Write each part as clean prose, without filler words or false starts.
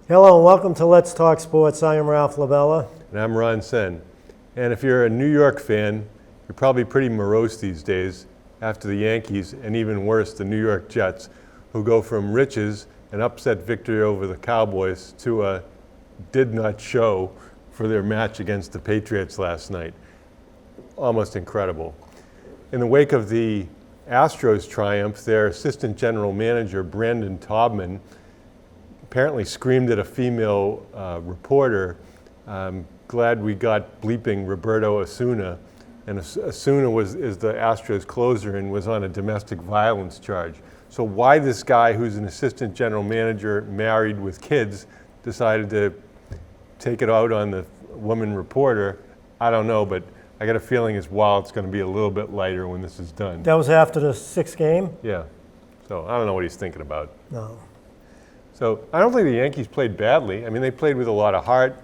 Hello and welcome to Let's Talk Sports. I am Ralph LaBella. And I'm Ron Sen. And if you're a New York fan, you're probably pretty morose these days after the Yankees, and even worse, the New York Jets, who go from riches and upset victory over the Cowboys to a did not show for their match against the Patriots last night. Almost incredible. In the wake of the Astros triumph, their assistant general manager, Brandon Taubman, apparently screamed at a female reporter, glad we got bleeping Roberto Osuna. And Osuna is the Astros closer and was on a domestic violence charge. So why this guy who's an assistant general manager, married with kids, decided to take it out on the woman reporter, I don't know, but I got a feeling it's going to be a little bit lighter when this is done. That was after the sixth game? Yeah. So I don't know what he's thinking about. No. So I don't think the Yankees played badly. I mean, they played with a lot of heart.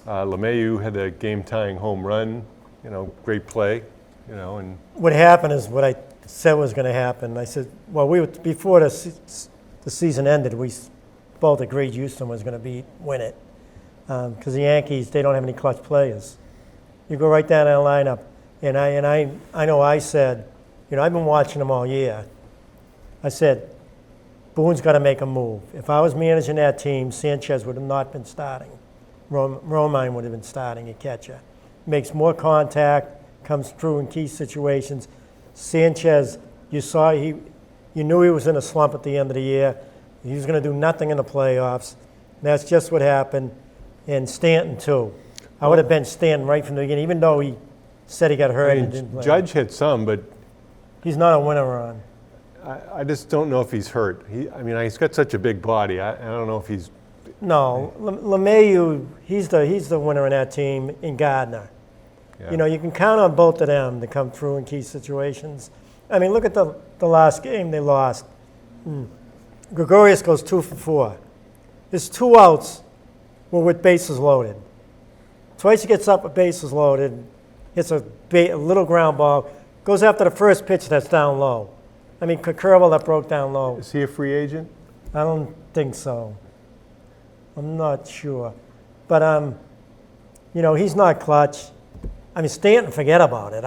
LeMahieu had a game-tying home run, great play, and What happened is what I said was going to happen. I said, well, before the season ended, we both agreed Houston was going to win it. Because the Yankees, they don't have any clutch players. You go right down that lineup, and I know I said, I've been watching them all year. I said, Boone's got to make a move. If I was managing that team, Sanchez would have not been starting. Romine would have been starting at catcher. Makes more contact, comes through in key situations. Sanchez, you knew he was in a slump at the end of the year. He was going to do nothing in the playoffs. That's just what happened. And Stanton, too. I would have been Stanton right from the beginning, even though he said he got hurt and didn't play. Judge hit some, but he's not a winner, Ron. I just don't know if he's hurt. He's got such a big body. I don't know if he's. No, LeMahieu, he's the winner in that team, in Gardner. Yeah. You can count on both of them to come through in key situations. I mean, look at the last game they lost. Gregorius goes 2 for 4. His 2 outs were with bases loaded. Twice he gets up with bases loaded, hits a little ground ball, goes after the first pitch that's down low. I mean, curveball that broke down low. Is he a free agent? I don't think so. I'm not sure. But, he's not clutch. I mean, Stanton, forget about it.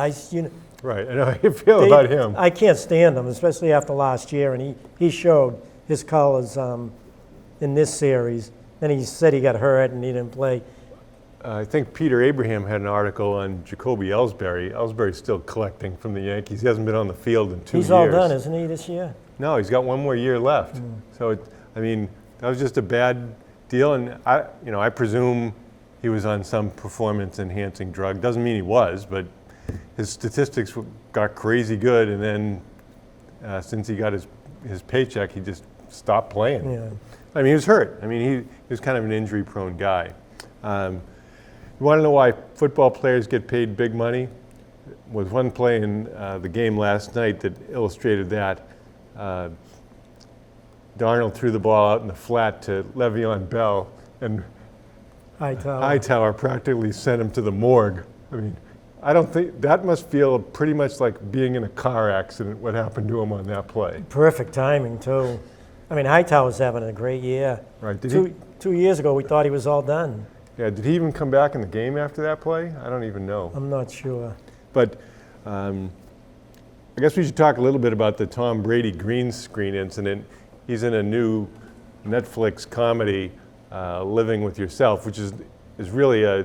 Right, I know how you feel about him. I can't stand him, especially after last year, and he showed his colors in this series. Then he said he got hurt and he didn't play. I think Peter Abraham had an article on Jacoby Ellsbury. Ellsbury's still collecting from the Yankees. He hasn't been on the field in 2 years. He's all done, isn't he, this year? No, he's got 1 more year left. So, that was just a bad deal. And I presume he was on some performance-enhancing drug. Doesn't mean he was, but his statistics got crazy good. And then since he got his paycheck, he just stopped playing. Yeah. He was hurt. He was kind of an injury-prone guy. You want to know why football players get paid big money? Was one play in the game last night that illustrated that. Darnold threw the ball out in the flat to Le'Veon Bell, and Hightower practically sent him to the morgue. I don't think that must feel pretty much like being in a car accident, what happened to him on that play. Perfect timing, too. Hightower's having a great year. Right. 2 years ago, we thought he was all done. Yeah, did he even come back in the game after that play? I don't even know. I'm not sure. But I guess we should talk a little bit about the Tom Brady green screen incident. He's in a new Netflix comedy, Living with Yourself, which is really I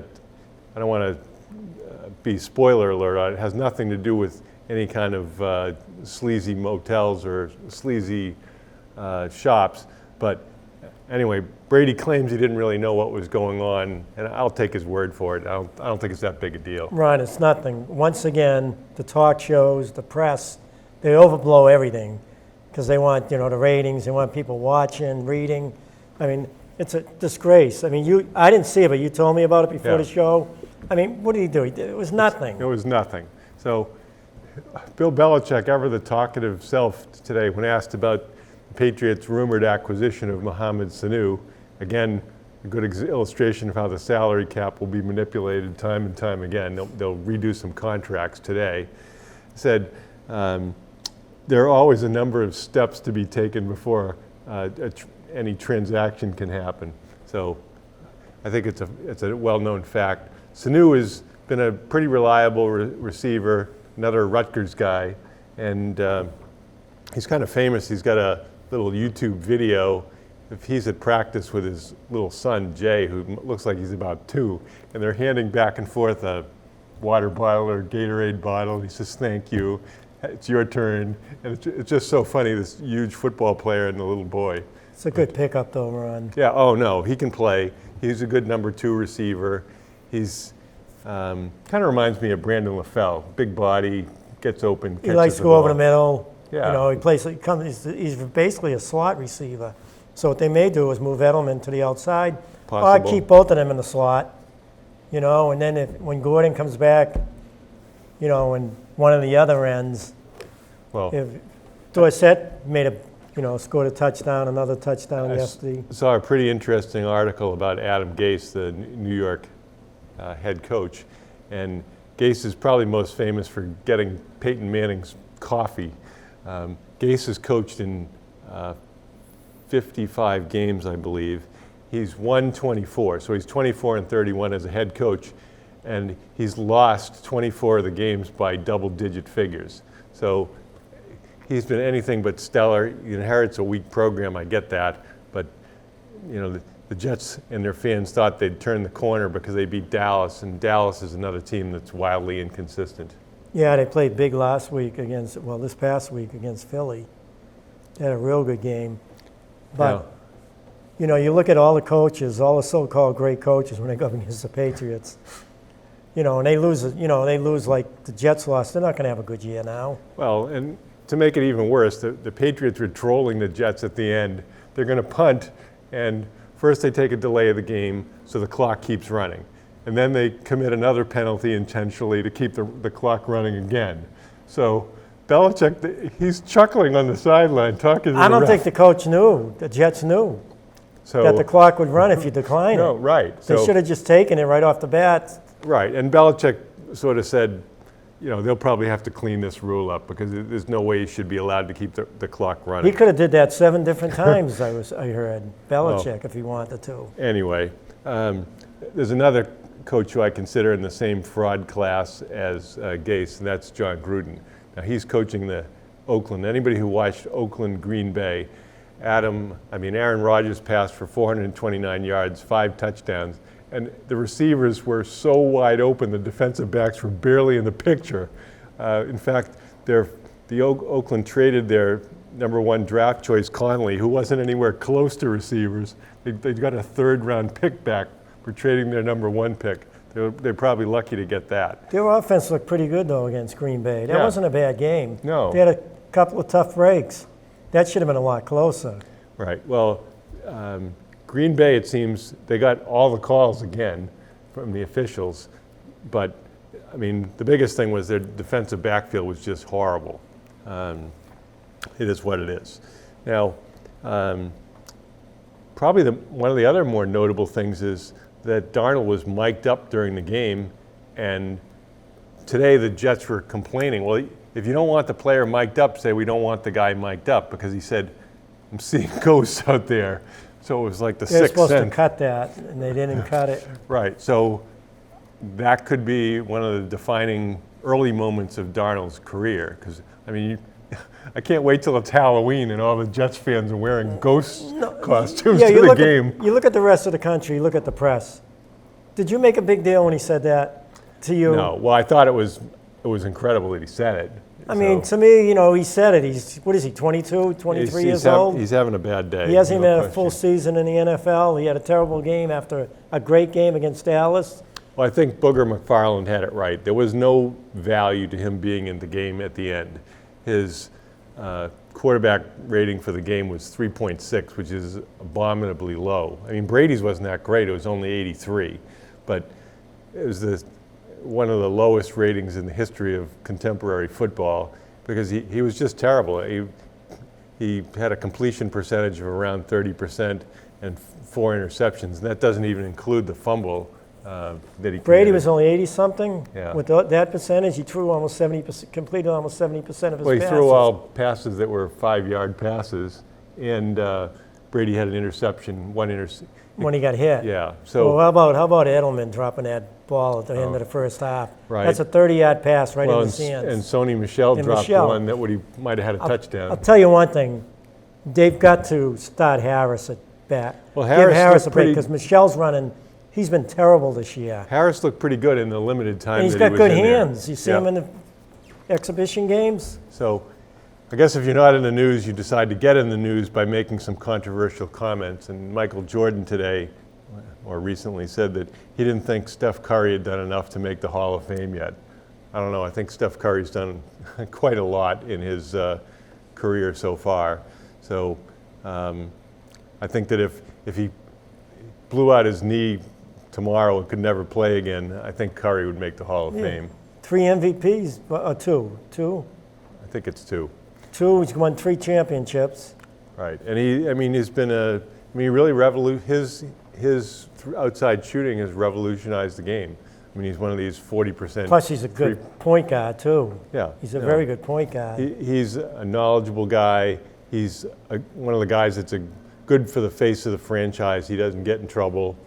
don't want to be spoiler alert on it. It has nothing to do with any kind of sleazy motels or sleazy shops. But anyway, Brady claims he didn't really know what was going on, and I'll take his word for it. I don't think it's that big a deal. Ron, it's nothing. Once again, the talk shows, the press, they overblow everything because they want, the ratings. They want people watching, reading. It's a disgrace. I didn't see it, but you told me about it before the show. What did he do? It was nothing. It was nothing. So Bill Belichick, ever the talkative self today, when asked about the Patriots' rumored acquisition of Mohamed Sanu, again, a good illustration of how the salary cap will be manipulated time and time again. They'll redo some contracts today. Said, there are always a number of steps to be taken before any transaction can happen. So I think it's a well-known fact. Sanu has been a pretty reliable receiver, another Rutgers guy, and he's kind of famous. He's got a little YouTube video. If he's at practice with his little son, Jay, who looks like he's about 2, and they're handing back and forth a water bottle or Gatorade bottle. He says, "Thank you. It's your turn." And it's just so funny, this huge football player and the little boy. It's a good pickup, though, Ron. Yeah, oh no, he can play. He's a good number 2 receiver. He's kind of reminds me of Brandon LaFell. Big body, gets open, catches He likes to go over the middle. Yeah. You know, he's basically a slot receiver. So what they may do is move Edelman to the outside, Possible. or keep both of them in the slot. You know, and then when Gordon comes back, you know, and one of the other ends, Well, if Dorsett scored a touchdown, another touchdown yesterday. I saw a pretty interesting article about Adam Gase, the New York head coach. And Gase is probably most famous for getting Peyton Manning's coffee. Gase has coached in 55 games, I believe. He's won 24, so he's 24-31 as a head coach, and he's lost 24 of the games by double-digit figures. So he's been anything but stellar. He inherits a weak program, I get that, but you know the Jets and their fans thought they'd turn the corner because they beat Dallas, and Dallas is another team that's wildly inconsistent. Yeah, they played big this past week against Philly. They had a real good game. But, you know, you look at all the coaches, all the so-called great coaches when they go up against the Patriots, you know, and they lose like the Jets lost. They're not going to have a good year now. Well, and to make it even worse, the Patriots were trolling the Jets at the end. They're going to punt, and first they take a delay of the game so the clock keeps running. And then they commit another penalty intentionally to keep the clock running again. So Belichick, he's chuckling on the sideline, talking to the I don't ref. think the coach knew, the Jets knew, that the clock would run if you decline No, it. right. They should have just taken it right off the bat. Right, and Belichick sort of said, you know, they'll probably have to clean this rule up because there's no way you should be allowed to keep the clock running. He could have did that 7 different times, I heard, Belichick, if he wanted to. Anyway, there's another coach who I consider in the same fraud class as Gase, and that's John Gruden. Now, he's coaching the Oakland. Anybody who watched Oakland Green Bay, Aaron Rodgers passed for 429 yards, 5 touchdowns, and the receivers were so wide open, the defensive backs were barely in the picture. In fact, Oakland traded their number 1 draft choice, Conley, who wasn't anywhere close to receivers. They got a 3rd-round pick back for trading their number 1 pick. They're probably lucky to get that. Their offense looked pretty good, though, against Green Bay. That wasn't a bad game. No. They had a couple of tough breaks. That should have been a lot closer. Right. Well, Green Bay, it seems, they got all the calls again from the officials. But, I mean, the biggest thing was their defensive backfield was just horrible. It is what it is. Now, probably one of the other more notable things is that Darnold was mic'd up during the game, and today the Jets were complaining, well, if you don't want the player mic'd up, say we don't want the guy mic'd up, because he said, I'm seeing ghosts out there. So it was like the They're sixth supposed sense. to cut that, and they didn't cut it. Right, so that could be one of the defining early moments of Darnold's career, because, I mean, I can't wait till it's Halloween and all the Jets fans are wearing ghost costumes to the game. You look at the rest of the country, you look at the press. Did you make a big deal when he said that to you? No, well, I thought it was incredible that he said it. I mean, to me, you know, he said it. He's, what is he, 22, 23 years old? He's having a bad day. He hasn't even had a question. full season in the NFL. He had a terrible game after a great game against Dallas. Well, I think Booger McFarland had it right. There was no value to him being in the game at the end. His quarterback rating for the game was 3.6, which is abominably low. I mean, Brady's wasn't that great. It was only 83. But it was one of the lowest ratings in the history of contemporary football because he was just terrible. He had a completion percentage of around 30% and 4 interceptions, and that doesn't even include the fumble that he committed. Brady was only 80-something. Yeah. With that percentage, he threw almost 70%, completed almost 70% of his passes. Well, he threw all passes that were 5-yard passes, and Brady had an interception, one interception. when he got hit. Yeah. So Well, how about Edelman dropping that ball at the end of the first half? Right. That's a 30-yard pass right well, in the stands. and Sony Michel And dropped Michel. one that he might have had a touchdown. I'll tell you one thing. They've got to start Harris at bat. Well, Give Harris Harris a looked break pretty- because Michel's running. He's been terrible this year. Harris looked pretty good in the limited time And he's that got he was good in there. hands. You see him in the exhibition games? So I guess if you're not in the news, you decide to get in the news by making some controversial comments. And Michael Jordan today, or recently, said that he didn't think Steph Curry had done enough to make the Hall of Fame yet. I don't know. I think Steph Curry's done quite a lot in his career so far. So I think that if he blew out his knee tomorrow and could never play again, I think Curry would make the Hall of Fame. 3 MVPs, two. I think it's two. He's won 3 championships. Right, and he's been really his outside shooting has revolutionized the game. I mean, he's one of these 40%. Plus, he's a good point guard, too. Yeah. He's a very good point guard. He's a knowledgeable guy. He's one of the guys that's good for the face of the franchise. He doesn't get in trouble.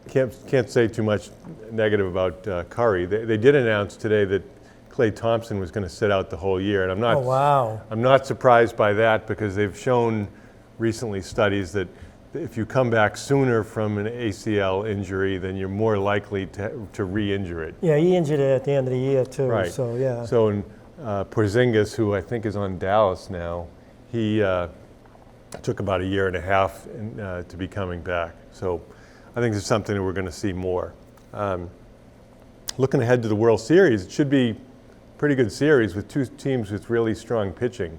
Can't say too much negative about Curry. They did announce today that Klay Thompson was going to sit out the whole year, and I'm not surprised by that because they've shown recently studies that if you come back sooner from an ACL injury, then you're more likely to re-injure it. Yeah, he injured it at the end of the year, too. Right. So, yeah. So Porzingis, who I think is on Dallas now, he took about a year and a half to be coming back. So I think it's something that we're going to see more. Looking ahead to the World Series, it should be a pretty good series with two teams with really strong pitching.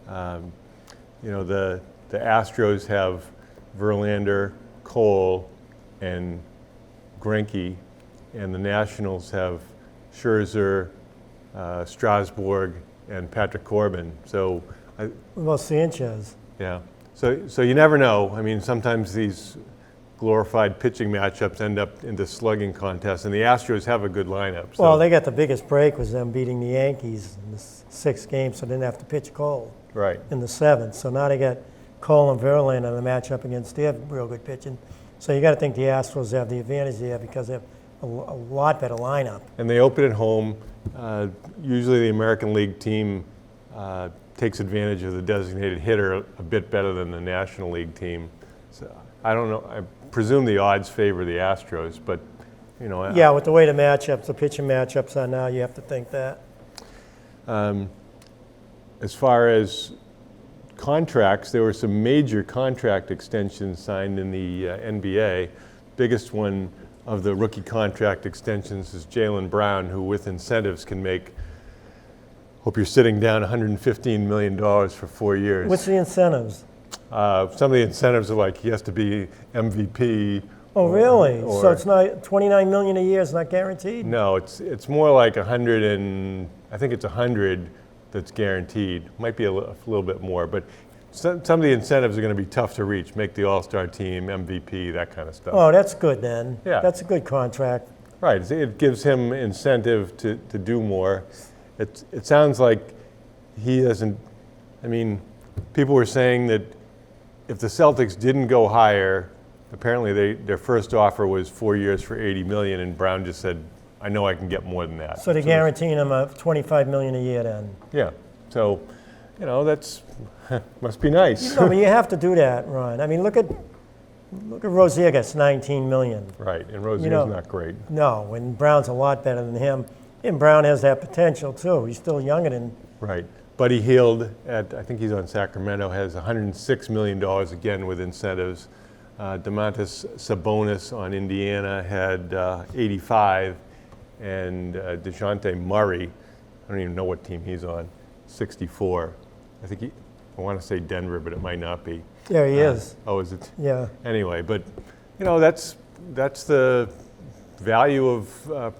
The Astros have Verlander, Cole, and Greinke, and the Nationals have Scherzer, Strasburg, and Patrick Corbin. So, What about Sanchez? yeah. So you never know. I mean, sometimes these glorified pitching matchups end up into slugging contests, and the Astros have a good lineup. So. Well, they got the biggest break was them beating the Yankees in the 6th game, so they didn't have to pitch Cole right. in the 7th. So now they got Cole and Verlander in the matchup against their real good pitching. So you got to think the Astros have the advantage there because they have a lot better lineup. And they open at home. Usually the American League team takes advantage of the designated hitter a bit better than the National League team. So I don't know. I presume the odds favor the Astros, but Yeah, with the way the pitching matchups are now, you have to think that. As far as contracts, there were some major contract extensions signed in the NBA. Biggest one of the rookie contract extensions is Jaylen Brown, who with incentives can make, hope you're sitting down, $115 million for 4 years. What's the incentives? Some of the incentives are like he has to be MVP. Oh, really? Or, So it's not $29 million a year is not guaranteed? No, it's more like 100 and I think it's 100 that's guaranteed. Might be a little bit more, but some of the incentives are going to be tough to reach. Make the All-Star team, MVP, that kind of stuff. Oh, that's good then. Yeah. That's a good contract. Right. It gives him incentive to do more. It sounds like he doesn't. I mean, people were saying that if the Celtics didn't go higher, apparently their first offer was 4 years for $80 million, and Brown just said, "I know I can get more than that." So they're guaranteeing him $25 million a year then. Yeah. So, that's must be nice. No, but you have to do that, Ron. I mean, look at Rozier gets $19 million. Right, and Rozier's not great. No, and Brown's a lot better than him. And Brown has that potential too. He's still younger than. Right. Buddy Hield, I think he's on Sacramento, has $106 million again with incentives. Domantas Sabonis on Indiana had 85, and DeJounte Murray, I don't even know what team he's on, 64. I want to say Denver, but it might not be. There he is. Oh, is it? Yeah. Anyway, but that's the value of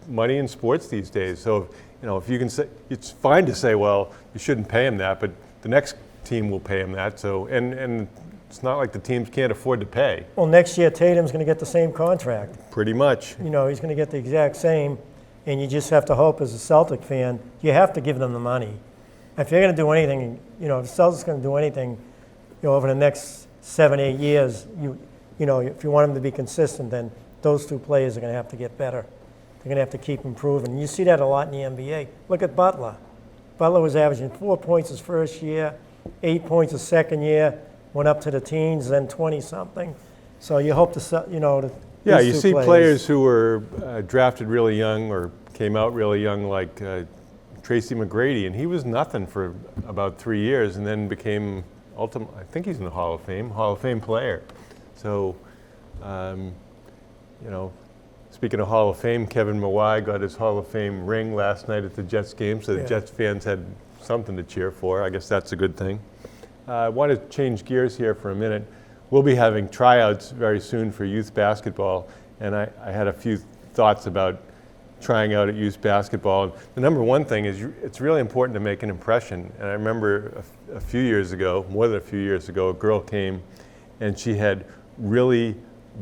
money in sports these days. So if you can say, it's fine to say, well, you shouldn't pay him that, but the next team will pay him that. So and it's not like the teams can't afford to pay. Well, next year Tatum's going to get the same contract. Pretty much. He's going to get the exact same, and you just have to hope as a Celtic fan, you have to give them the money. If you're going to do anything if the Celtics going to do anything, over the next 7, 8 years, if you want them to be consistent, then those two players are going to have to get better. They're going to have to keep improving. And you see that a lot in the NBA. Look at Butler. Butler was averaging 4 points his first year, 8 points his second year, went up to the teens, then 20-something. So you hope to, Yeah, you see players who were drafted really young or came out really young, like Tracy McGrady, and he was nothing for about 3 years, and then became I think he's in the Hall of Fame player. So, speaking of Hall of Fame, Kevin Mawai got his Hall of Fame ring last night at the Jets game, so the Jets fans had something to cheer for. I guess that's a good thing. I want to change gears here for a minute. We'll be having tryouts very soon for youth basketball, and I had a few thoughts about trying out at youth basketball. The number one thing is it's really important to make an impression. And I remember a few years ago, more than a few years ago, a girl came and she had really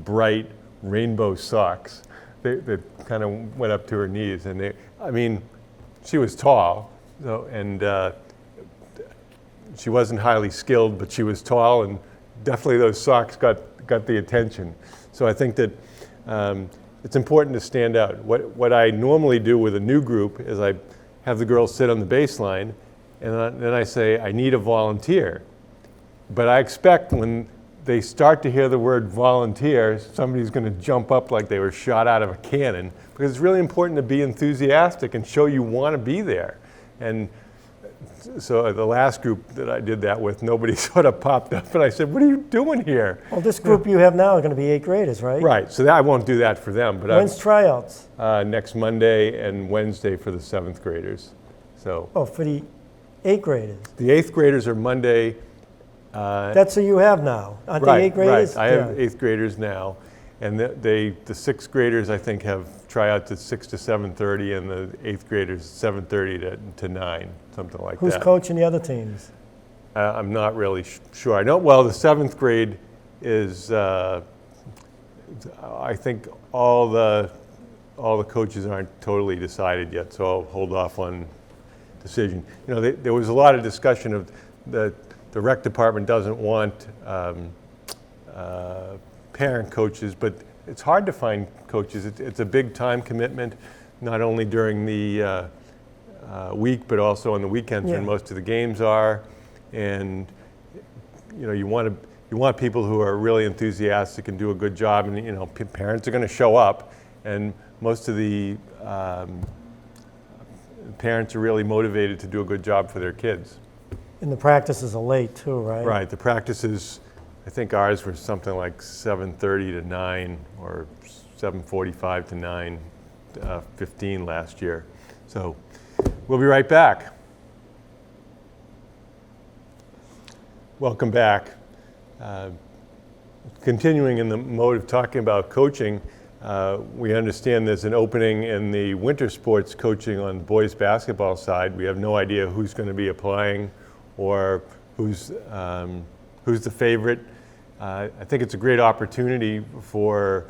bright rainbow socks that kind of went up to her knees. And she was tall, and she wasn't highly skilled, but she was tall, and definitely those socks got the attention. So I think that it's important to stand out. What I normally do with a new group is I have the girls sit on the baseline, and then I say, I need a volunteer. But I expect when they start to hear the word volunteer, somebody's going to jump up like they were shot out of a cannon, because it's really important to be enthusiastic and show you want to be there. And so the last group that I did that with, nobody sort of popped up, and I said, what are you doing here? Well, this group you have now is going to be 8th graders, right? Right, so I won't do that for them. But when's tryouts? Next Monday and Wednesday for the 7th graders. So. Oh, for the 8th graders? The 8th graders are Monday. That's who you have now, aren't right, they 8th graders? Right, I have 8th graders now. And the 6th graders, I think, have tryouts at 6 to 7:30, and the 8th graders 7:30 to 9, something like that. Who's coaching the other teams? I'm not really sure. I know, well, the 7th grade is, I think all the coaches aren't totally decided yet, so I'll hold off on decision. There was a lot of discussion of the rec department doesn't want parent coaches, but it's hard to find coaches. It's a big time commitment, not only during the week, but also on the weekends when most of the games are. And you want people who are really enthusiastic and do a good job. And parents are going to show up, and most of the parents are really motivated to do a good job for their kids. And the practices are late too, right? Right. The practices, I think ours were something like 7:30 to 9 or 7:45 to 9:15 last year. So we'll be right back. Welcome back. Continuing in the mode of talking about coaching, we understand there's an opening in the winter sports coaching on the boys basketball side. We have no idea who's going to be applying or who's the favorite. I think it's a great opportunity for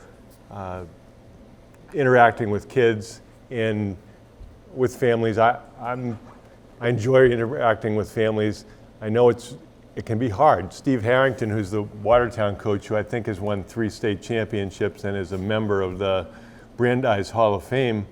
interacting with kids and with families. I enjoy interacting with families. I know it can be hard. Steve Harrington, who's the Watertown coach, who I think has won 3 state championships and is a member of the Brandeis Hall of Fame,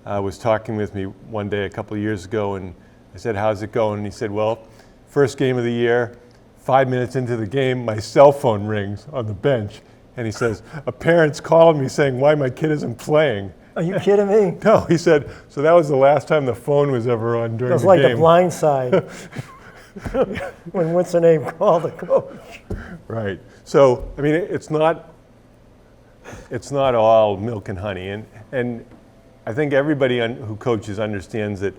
was talking with me one day a couple of years ago, and I said, how's it going? And he said, well, first game of the year, 5 minutes into the game, my cell phone rings on the bench. And he says, a parent's calling me saying why my kid isn't playing. Are you kidding me? No, he said, so that was the last time the phone was ever on during the game. It was like The Blind Side when what's her name called the coach. Right. So, it's not all milk and honey. And I think everybody who coaches understands that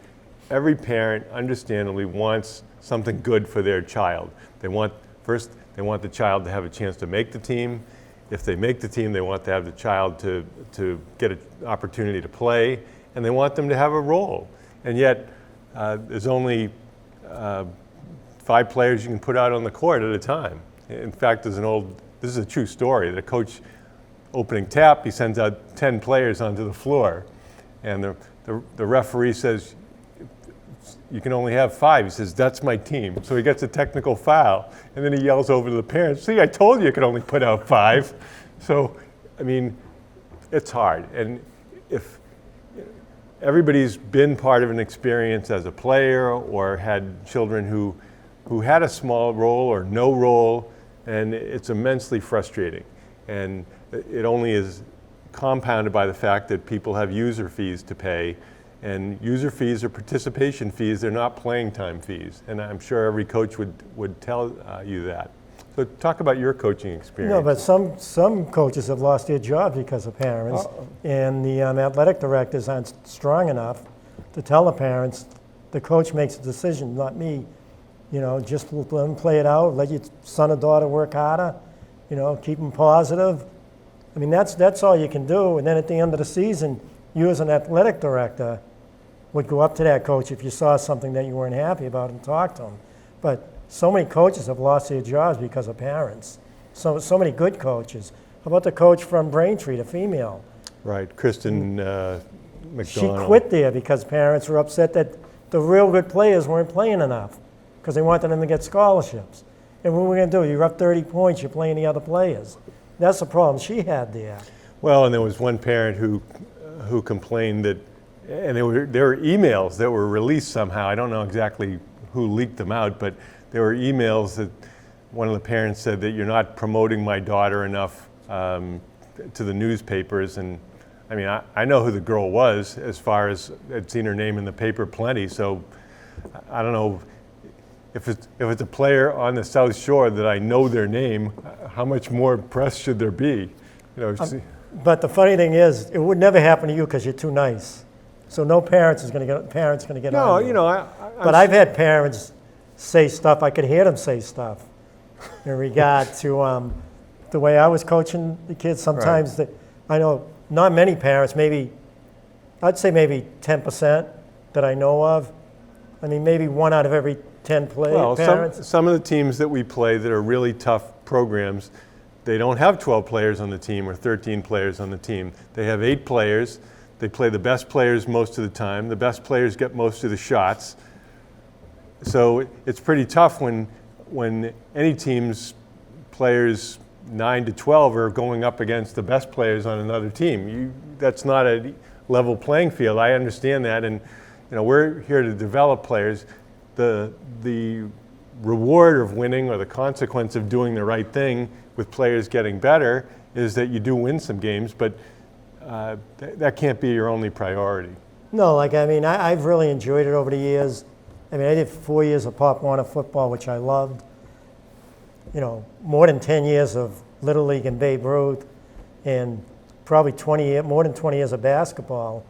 every parent understandably wants something good for their child. They want the child to have a chance to make the team. If they make the team, they want to have the child to get an opportunity to play, and they want them to have a role. And yet, there's only 5 players you can put out on the court at a time. In fact, this is a true story. The coach opening tap, he sends out 10 players onto the floor, and the referee says, you can only have 5. He says, that's my team. So he gets a technical foul, and then he yells over to the parents, see, I told you could only put out 5. So, I mean, it's hard. And if everybody's been part of an experience as a player or had children who had a small role or no role, and it's immensely frustrating. And it only is compounded by the fact that people have user fees to pay, and user fees are participation fees, they're not playing time fees. And I'm sure every coach would tell you that. So talk about your coaching experience. No, but some coaches have lost their jobs because of parents, and the athletic directors aren't strong enough to tell the parents, the coach makes a decision, not me. Just let them play it out, let your son or daughter work harder, keep them positive. I mean, that's all you can do. And then at the end of the season, you as an athletic director would go up to that coach if you saw something that you weren't happy about and talk to him. But so many coaches have lost their jobs because of parents. So many good coaches. How about the coach from Braintree, the female? Right, Kristen McDonald. She quit there because parents were upset that the real good players weren't playing enough because they wanted them to get scholarships. And what are we going to do? You're up 30 points, you're playing the other players. That's the problem she had there. Well, and there was one parent who complained that, and there were emails that were released somehow. I don't know exactly who leaked them out, but there were emails that one of the parents said that you're not promoting my daughter enough to the newspapers. And I mean, I know who the girl was as far as I'd seen her name in the paper plenty. So I don't know if it's a player on the South Shore that I know their name, how much more press should there be? But the funny thing is, it would never happen to you because you're too nice. So no parents is going to get on you. But I've had parents say stuff. I could hear them say stuff in regard to the way I was coaching the kids. Sometimes I know not many parents. I'd say maybe 10% that I know of. I mean, maybe 1 out of every 10 parents. Some of the teams that we play that are really tough programs, they don't have 12 players on the team or 13 players on the team. They have 8 players. They play the best players most of the time. The best players get most of the shots. So it's pretty tough when any team's players 9 to 12 are going up against the best players on another team. That's not a level playing field. I understand that, and we're here to develop players. The reward of winning or the consequence of doing the right thing with players getting better is that you do win some games, but that can't be your only priority. No, I've really enjoyed it over the years. I did 4 years of Pop Warner football, which I loved. More than 10 years of Little League and Babe Ruth, and probably more than 20 years of basketball.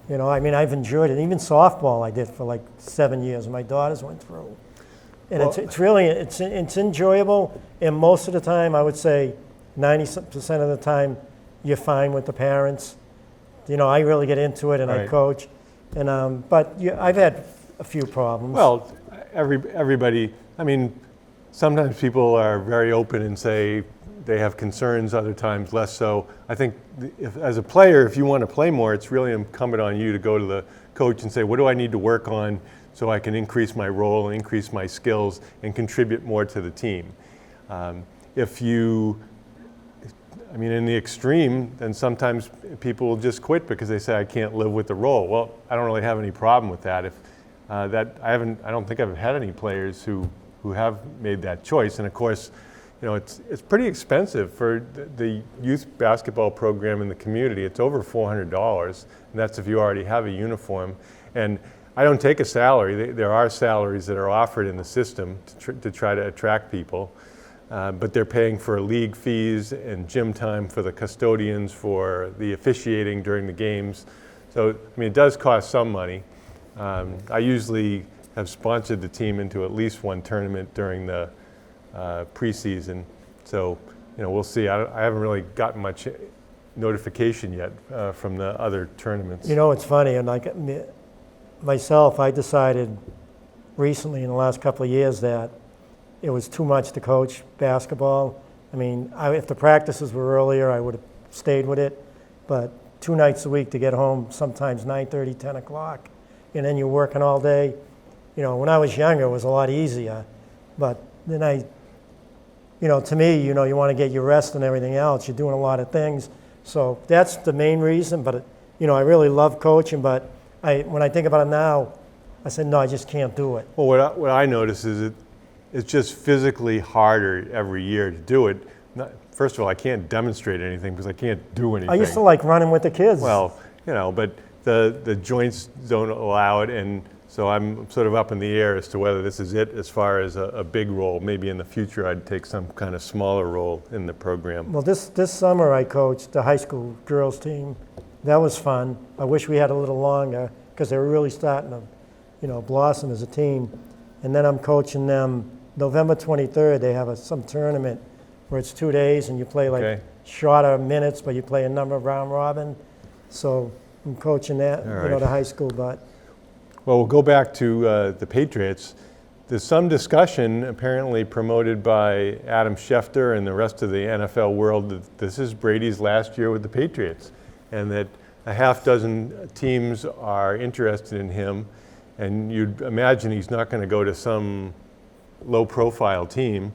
I've enjoyed it. Even softball I did for like 7 years. My daughters went through. And it's really enjoyable. And most of the time, I would say 90% of the time, you're fine with the parents. I really get into it and I coach. And but I've had a few problems. Well, everybody, sometimes people are very open and say they have concerns, other times less so. I think as a player, if you want to play more, it's really incumbent on you to go to the coach and say, what do I need to work on so I can increase my role, increase my skills, and contribute more to the team. In the extreme, then sometimes people will just quit because they say, I can't live with the role. Well, I don't really have any problem with that. I don't think I've had any players who have made that choice. And of course, it's pretty expensive for the youth basketball program in the community. It's over $400, and that's if you already have a uniform. And I don't take a salary. There are salaries that are offered in the system to try to attract people, but they're paying for league fees and gym time for the custodians, for the officiating during the games. So, it does cost some money. I usually have sponsored the team into at least one tournament during the preseason. So, we'll see. I haven't really gotten much notification yet from the other tournaments. It's funny, and myself, I decided recently in the last couple of years that it was too much to coach basketball. If the practices were earlier, I would have stayed with it, but 2 nights a week to get home, sometimes 9:30, 10 o'clock, and then you're working all day. When I was younger, it was a lot easier. But then to me, you want to get your rest and everything else. You're doing a lot of things. So that's the main reason. But, I really love coaching. But when I think about it now, I said, no, I just can't do it. Well, what I notice is it's just physically harder every year to do it. First of all, I can't demonstrate anything because I can't do anything. I used to like running with the kids. Well, but the joints don't allow it, and so I'm sort of up in the air as to whether this is it as far as a big role. Maybe in the future I'd take some kind of smaller role in the program. Well, this summer I coached the high school girls team. That was fun. I wish we had a little longer because they were really starting to, blossom as a team. And then I'm coaching them November 23rd. They have some tournament where it's 2 days and you play shorter minutes, but you play a number of round robin. So I'm coaching that, the high school. But well, we'll go back to the Patriots. There's some discussion, apparently promoted by Adam Schefter and the rest of the NFL world, that this is Brady's last year with the Patriots, and that a half dozen teams are interested in him. And you'd imagine he's not going to go to some low-profile team.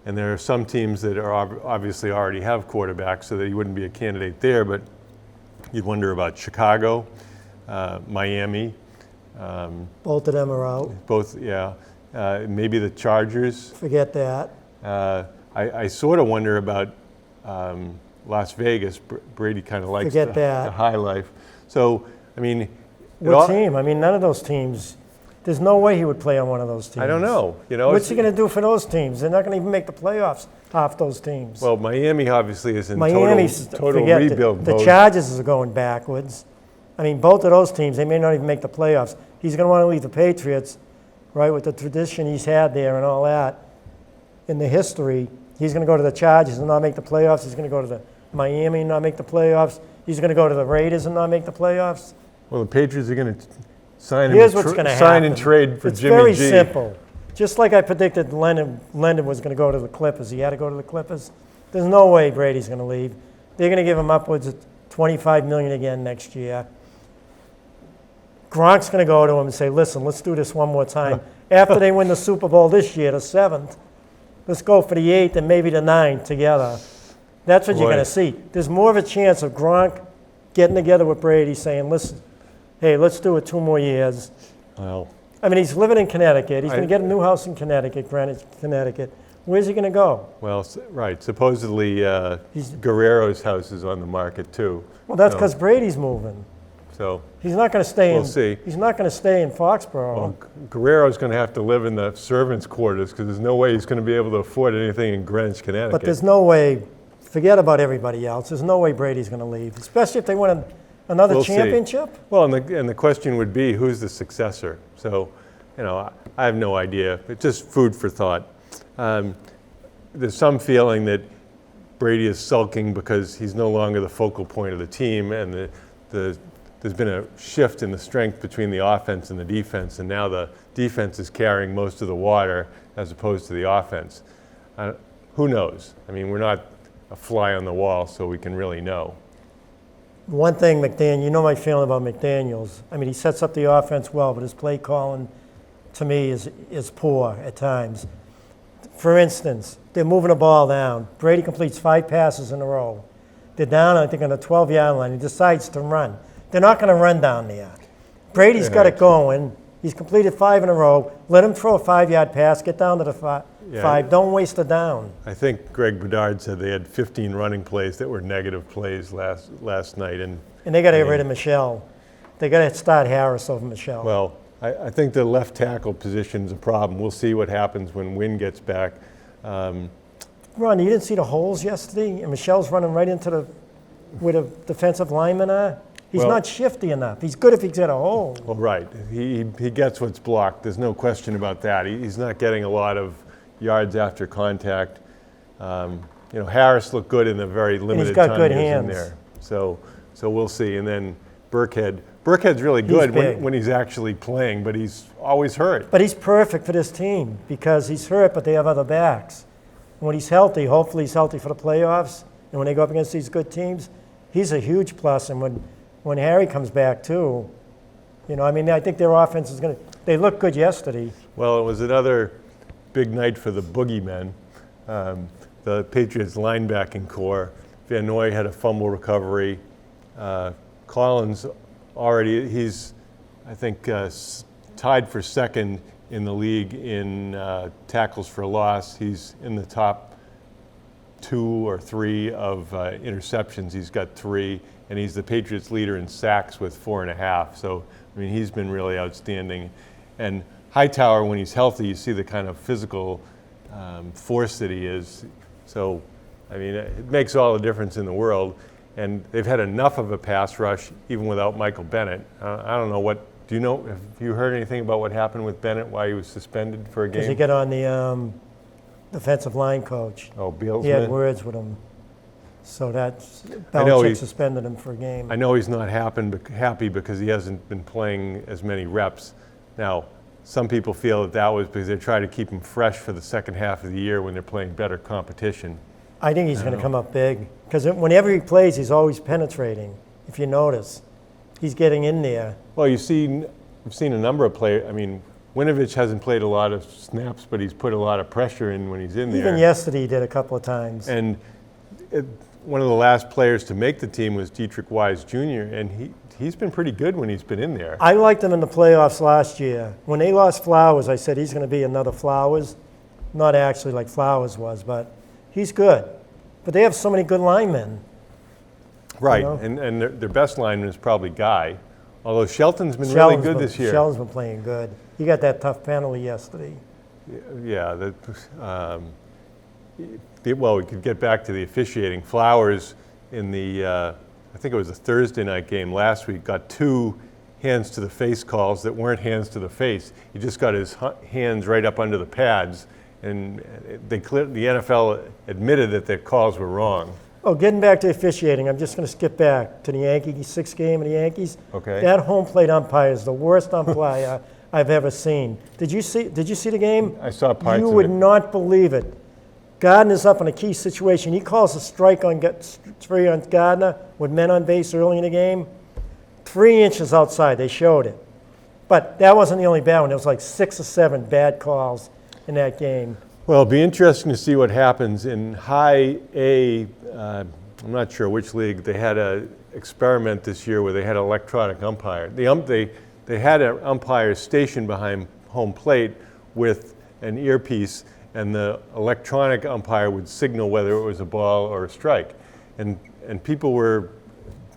And there are some teams that are obviously already have quarterbacks, so that he wouldn't be a candidate there. But you'd wonder about Chicago, Miami. Both of them are out. Both, yeah. Maybe the Chargers. Forget that. I sort of wonder about Las Vegas. Brady kind of likes the high life. So, I mean... What team? I mean, none of those teams. There's no way he would play on one of those teams. I don't know. What's he going to do for those teams? They're not going to even make the playoffs, half those teams. Well, Miami obviously is in total rebuild mode. The Chargers are going backwards. I mean, both of those teams, they may not even make the playoffs. He's going to want to leave the Patriots, right, with the tradition he's had there and all that. In the history, he's going to go to the Chargers and not make the playoffs. He's going to go to the Miami and not make the playoffs. He's going to go to the Raiders and not make the playoffs. Well, the Patriots are going to sign and trade for Jimmy G. It's very simple. Just like I predicted Leonard was going to go to the Clippers. He had to go to the Clippers. There's no way Brady's going to leave. They're going to give him upwards of $25 million again next year. Gronk's going to go to him and say, listen, let's do this one more time. After they win the Super Bowl this year, the 7th, let's go for the 8th and maybe the 9th together. That's what you're going to see. There's more of a chance of Gronk getting together with Brady saying, listen, hey, let's do it 2 more years. Well, I mean, he's living in Connecticut. He's going to get a new house in Connecticut, Greenwich, Connecticut. Where's he going to go? Well, right. Supposedly, Guerrero's house is on the market too. Well, that's because Brady's moving. So he's not going to stay we'll see. He's not going to stay in Foxborough. Well, Guerrero's going to have to live in the servants' quarters because there's no way he's going to be able to afford anything in Greenwich, Connecticut. But there's no way. Forget about everybody else. There's no way Brady's going to leave, especially if they win another championship. Well, and the question would be, who's the successor? So, I have no idea. It's just food for thought. There's some feeling that Brady is sulking because he's no longer the focal point of the team, and there's been a shift in the strength between the offense and the defense, and now the defense is carrying most of the water as opposed to the offense. Who knows? I mean, we're not a fly on the wall, so we can really know. One thing, McDaniel, you know my feeling about McDaniels. I mean, he sets up the offense well, but his play calling, to me, is poor at times. For instance, they're moving the ball down. Brady completes 5 passes in a row. They're down, I think, on the 12-yard line. He decides to run. They're not going to run down there. Brady's got it going. He's completed 5 in a row. Let him throw a 5-yard pass, get down to the 5. Don't waste a down. I think Greg Bedard said they had 15 running plays that were negative plays last night. And they got to get rid of Michelle. They got to start Harris over Michelle. Well, I think the left tackle position is a problem. We'll see what happens when Wynn gets back. Ron, you didn't see the holes yesterday? And Michelle's running right into where the defensive linemen are? He's not shifty enough. He's good if he's got a hole. Well, right. He gets what's blocked. There's no question about that. He's not getting a lot of yards after contact. Harris looked good in the very limited time he was in there. So we'll see. And then Burkhead's really good when he's actually playing, but he's always hurt. But he's perfect for this team because he's hurt, but they have other backs. And when he's healthy, hopefully he's healthy for the playoffs, and when they go up against these good teams, he's a huge plus. And when Harry comes back too, You know, I mean, I think their offense is going to. They looked good yesterday. Well, it was another big night for the boogeymen. The Patriots linebacking core. Van Noy had a fumble recovery. Collins already, he's, I think, tied for second in the league in tackles for loss. He's in the top 2 or 3 of interceptions. He's got 3, and he's the Patriots leader in sacks with 4.5. So, I mean, he's been really outstanding. And Hightower, when he's healthy, you see the kind of physical force that he is. So, I mean, it makes all the difference in the world. And they've had enough of a pass rush, even without Michael Bennett. I don't know what, do you know, have you heard anything about what happened with Bennett, why he was suspended for a game? Because he got on the defensive line coach. Oh, Bealsman? He had words with him. So that's, I know Belichick suspended him for a game. I know he's not happy because he hasn't been playing as many reps. Now, some people feel that was because they're trying to keep him fresh for the second half of the year when they're playing better competition. I think he's going to come up big because whenever he plays, he's always penetrating. If you notice, he's getting in there. Well, we've seen a number of players. I mean, Winovich hasn't played a lot of snaps, but he's put a lot of pressure in when he's in there. Even yesterday, he did a couple of times. And one of the last players to make the team was Dietrich Wise Jr., and he's been pretty good when he's been in there. I liked him in the playoffs last year. When they lost Flowers, I said he's going to be another Flowers. Not actually like Flowers was, but he's good. But they have so many good linemen. Right, You know? and their best lineman is probably Guy, although Shelton's been really good this year. Shelton's been playing good. He got that tough penalty yesterday. Yeah, well, we could get back to the officiating. Flowers in the, I think it was a Thursday night game last week, got 2 hands to the face calls that weren't hands to the face. He just got his hands right up under the pads, and the NFL admitted that their calls were wrong. Oh, getting back to officiating, I'm just going to skip back to the Yankees 6th game of the Yankees. Okay. That home plate umpire is the worst umpire I've ever seen. Did you see the game? I saw parts of it. You would not believe it. Gardner's up in a key situation. He calls a strike on Gardner with men on base early in the game. 3 inches outside, they showed it. But that wasn't the only bad one. There was like 6 or 7 bad calls in that game. Well, it'll be interesting to see what happens in High A. I'm not sure which league. They had an experiment this year where they had an electronic umpire. They had an umpire stationed behind home plate with an earpiece, and the electronic umpire would signal whether it was a ball or a strike. And people were,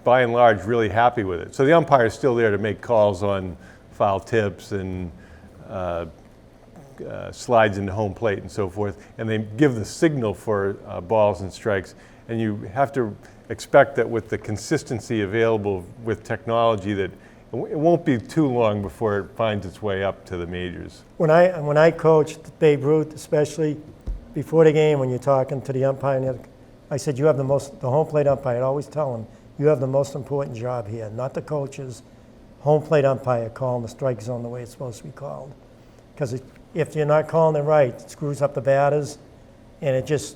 by and large, really happy with it. So the umpire is still there to make calls on foul tips and slides into home plate and so forth, and they give the signal for balls and strikes. And you have to expect that with the consistency available with technology that it won't be too long before it finds its way up to the majors. When I coached Babe Ruth, especially before the game, when you're talking to the umpire, I said, you have the home plate umpire. I'd always tell him, you have the most important job here, not the coaches. Home plate umpire calling the strike zone the way it's supposed to be called. Because if you're not calling it right, it screws up the batters, and it just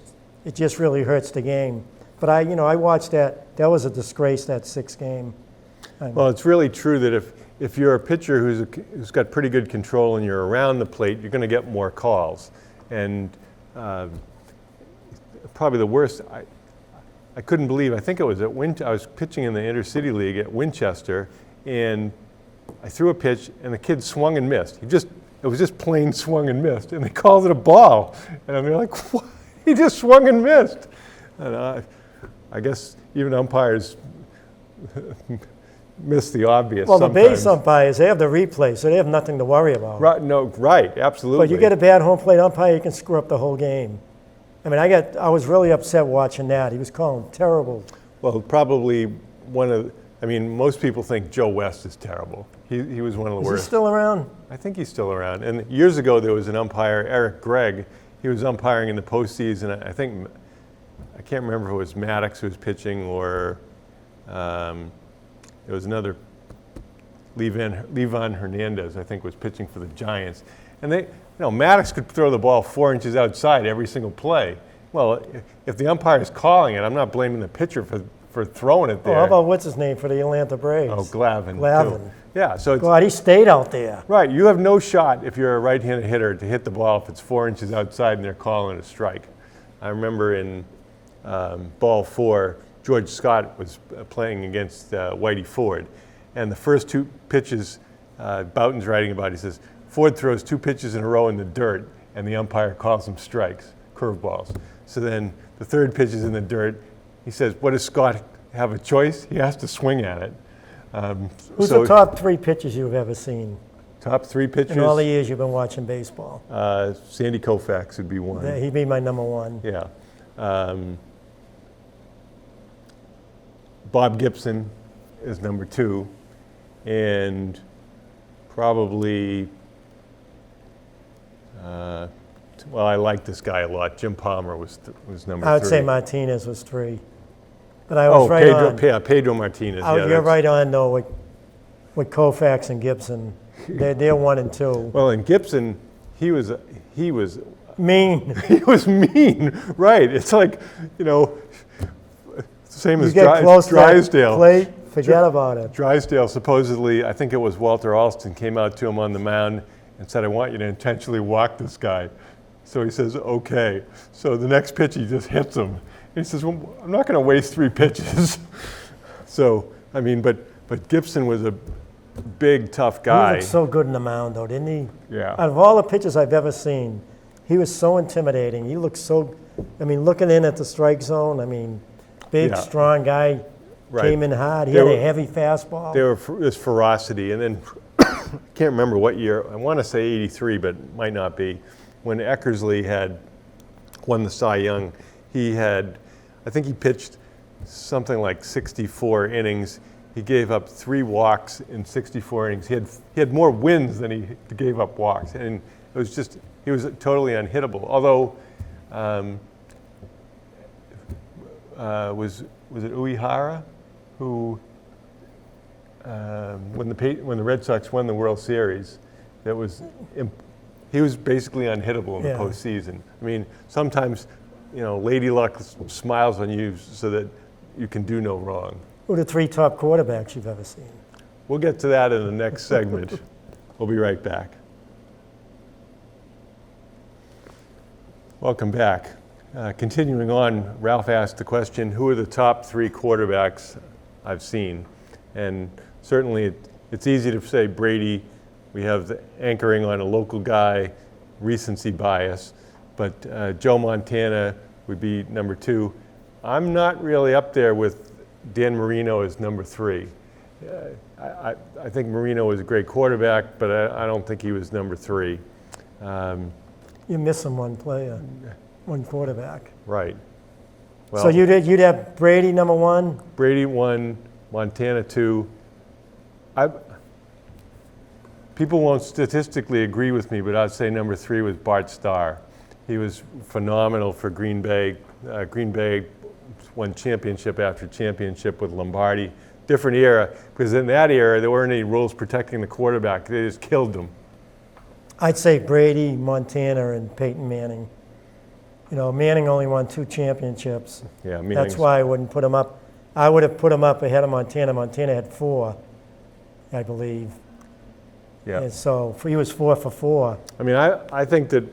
really hurts the game. But I watched that. That was a disgrace, that 6th game. Well, it's really true that if you're a pitcher who's got pretty good control and you're around the plate, you're going to get more calls. And probably the worst, I couldn't believe, I think it was I was pitching in the Intercity League at Winchester, and I threw a pitch, and the kid swung and missed. It was just plain swung and missed, and they called it a ball. And I'm like, what? He just swung and missed. And I guess even umpires miss the obvious sometimes. The base umpires, they have the replay, so they have nothing to worry about. Right, absolutely. But you get a bad home plate umpire, you can screw up the whole game. I mean, I was really upset watching that. He was calling terrible. Well, probably most people think Joe West is terrible. He was one of the worst. Is he still around? I think he's still around. And years ago, there was an umpire, Eric Gregg. He was umpiring in the postseason. I can't remember if it was Maddox who was pitching or it was another, Levon Hernandez, I think, was pitching for the Giants. And Maddox could throw the ball 4 inches outside every single play. Well, if the umpire is calling it, I'm not blaming the pitcher for throwing it Oh, there. how about what's his name for the Atlanta Braves? Oh, Glavine. Glavine. Too. Yeah, so it's God, he stayed out there. right. You have no shot if you're a right-handed hitter to hit the ball if it's 4 inches outside and they're calling it a strike. I remember in ball 4, George Scott was playing against Whitey Ford, and the first 2 pitches, Bouton's writing about, he says, Ford throws 2 pitches in a row in the dirt, and the umpire calls them strikes, curveballs. So then the 3rd pitch is in the dirt. He says, what does Scott have a choice? He has to swing at it. Who's the top 3 pitchers you've ever seen Top 3 pitchers? in all the years you've been watching baseball? Sandy Koufax would be one. Yeah, he'd be my number 1. Yeah. Bob Gibson is number 2. And probably, well, I like this guy a lot. Jim Palmer was number 3. I would say Martinez was 3. But I was right on. Pedro Martinez. You're right on, though, with Koufax and Gibson. They're 1 and 2. Well, and Gibson, he was Mean. he was mean, right? It's like, same You as get close to that Drysdale. plate, forget about it. Drysdale supposedly, I think it was Walter Alston, came out to him on the mound and said, I want you to intentionally walk this guy. So he says, okay. So the next pitch, he just hits him. And he says, well, I'm not going to waste 3 pitches. So, I mean, but Gibson was a big, tough guy. He looked so good in the mound, though, didn't he? Yeah. Out of all the pitchers I've ever seen, he was so intimidating. He looked so, looking in at the strike zone, big, Yeah. strong guy, Right. came in hard. He They had were- a heavy fastball. There was ferocity. And then, I can't remember what year, I want to say 83, but it might not be, when Eckersley had won the Cy Young, I think he pitched something like 64 innings. He gave up 3 walks in 64 innings. He had more wins than he gave up walks. And it was just, he was totally unhittable. Although, was it Uehara who, when the Red Sox won the World Series, he was basically unhittable in the Yeah. postseason. Sometimes, Lady Luck smiles on you so that you can do no wrong. Who are the 3 top quarterbacks you've ever seen? We'll get to that in the next segment. We'll be right back. Welcome back. Continuing on, Ralph asked the question, who are the top 3 quarterbacks I've seen? And certainly it's easy to say Brady. We have the anchoring on a local guy, recency bias. But Joe Montana would be number 2. I'm not really up there with Dan Marino as number 3. I think Marino was a great quarterback, but I don't think he was number 3. You're missing one player, one quarterback. Right. Well, So you'd have Brady number 1? Brady 1, Montana 2. People won't statistically agree with me, but I'd say number 3 was Bart Starr. He was phenomenal for Green Bay. Green Bay won championship after championship with Lombardi. Different era, because in that era, there weren't any rules protecting the quarterback. They just killed them. I'd say Brady, Montana, and Peyton Manning. Manning only won 2 championships. Yeah, That's Manning's- why I wouldn't put him up. I would have put him up ahead of Montana. Montana had 4, I believe. Yeah. And so he was 4 for 4. I think that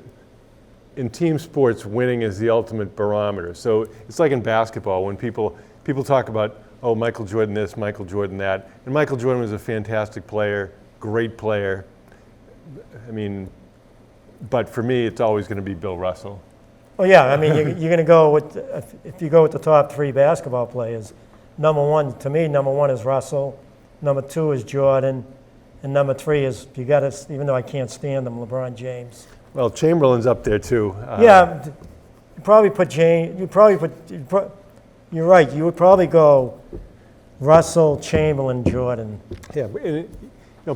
in team sports, winning is the ultimate barometer. So it's like in basketball when people talk about, oh, Michael Jordan this, Michael Jordan that. And Michael Jordan was a fantastic player, great player. But for me, it's always going to be Bill Russell. Well, yeah, you're going to go with, if you go with the top 3 basketball players, number 1 is Russell, number 2 is Jordan, and number 3 is, even though I can't stand him, LeBron James. Well, Chamberlain's up there too. Yeah, you probably put James, you're right, you would probably go Russell, Chamberlain, Jordan. Yeah, and,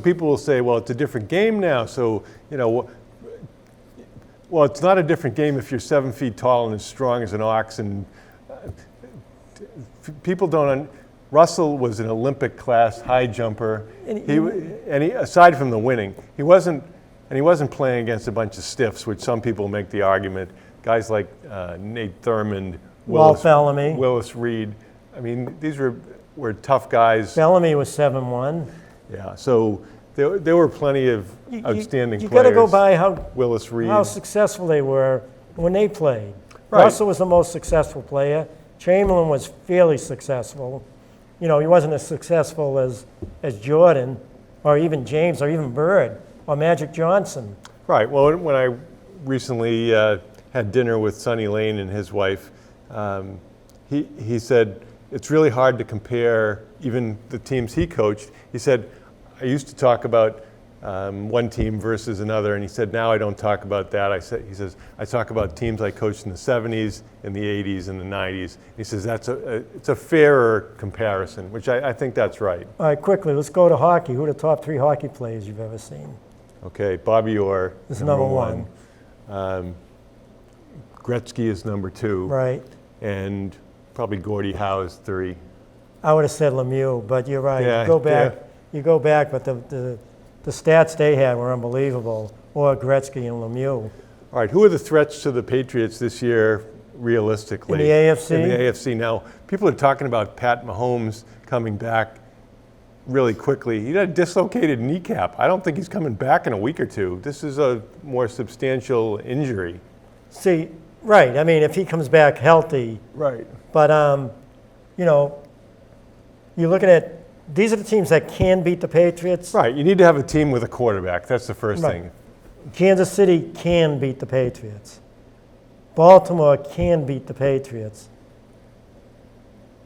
people will say, well, it's a different game now, so, well, it's not a different game if you're 7 feet tall and as strong as an ox. And people don't. Russell was an Olympic class high jumper. Aside from the winning, he wasn't playing against a bunch of stiffs, which some people make the argument. Guys like Nate Thurmond, Walt Bellamy. Willis Reed. I mean, these were tough guys. Bellamy was 7-1. Yeah, so there were plenty of outstanding You players. got to go by Willis Reed. how successful they were when they played. Right. Russell was the most successful player. Chamberlain was fairly successful. You know, he wasn't as successful as Jordan or even James or even Bird or Magic Johnson. Right. Well, when I recently had dinner with Sonny Lane and his wife, he said it's really hard to compare even the teams he coached. He said, I used to talk about one team versus another, and he said, now I don't talk about that. He says, I talk about teams I coached in the 70s, in the 80s, and the 90s. He says, it's a fairer comparison, which I think that's right. All right, quickly, let's go to hockey. Who are the top 3 hockey players you've ever seen? Okay, Bobby Orr is number one. Gretzky is number 2. Right. And probably Gordie Howe is 3. I would have said Lemieux, but you're right. Yeah, you go back, but the stats they had were unbelievable. Or Gretzky and Lemieux. All right, who are the threats to the Patriots this year, realistically? In the AFC? In the AFC. Now, people are talking about Pat Mahomes coming back really quickly. He had a dislocated kneecap. I don't think he's coming back in a week or two. This is a more substantial injury. See, right. I mean, if he comes back healthy. Right. But, you know, you're looking at, these are the teams that can beat the Patriots. Right. You need to have a team with a quarterback. That's the first thing. Kansas City can beat the Patriots. Baltimore can beat the Patriots.